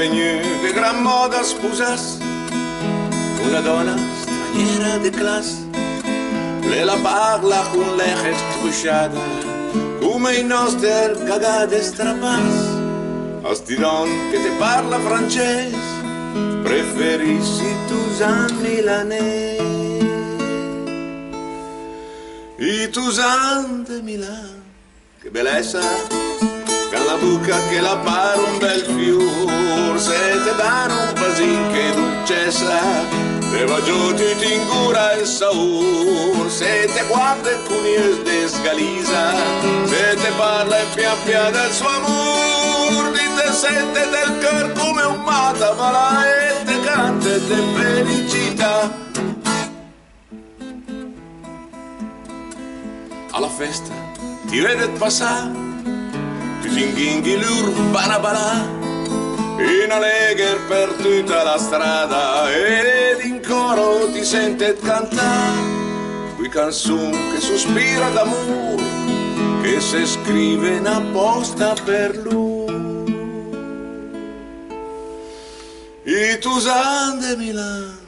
venu de gran moda sposas una donna straniera de classe. Lei la parla con l'eche scrusciata come i nostri cagate strapass. A sti don che te parla francese preferissi tu san milanese. I Tusan de Milan, che bellezza, con la bocca che la pare un bel fior, se te danno un basin che dolcezza, te va giù ti ingura il saur, se te guarda con il desgaliza, se te parla e pian piano del suo amor, di te sente del cor come un mata, ma la e te canta e te felicità. Alla festa ti vede passare, ti singhinghi l'urbana balà, in allegher per tutta la strada ed in coro ti sente cantare, qui canzone che sospira d'amore, che se scrive in apposta per lui. I Tusan de Milan,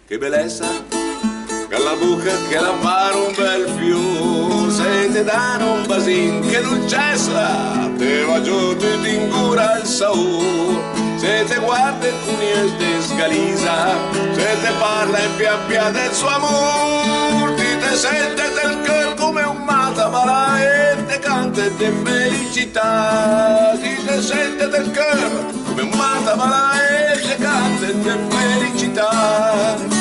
che bellezza, con la bocca che la pare un bel fior, se te danno un basin che dolcezza, te va giù ti ingura il saur, se te guarda con il desgaliza, se te parla in pian piano del suo amor, ti te sente del cor come un matamala e te canta e te felicità, ti te sente del cor come un matamala e te canta e te felicità.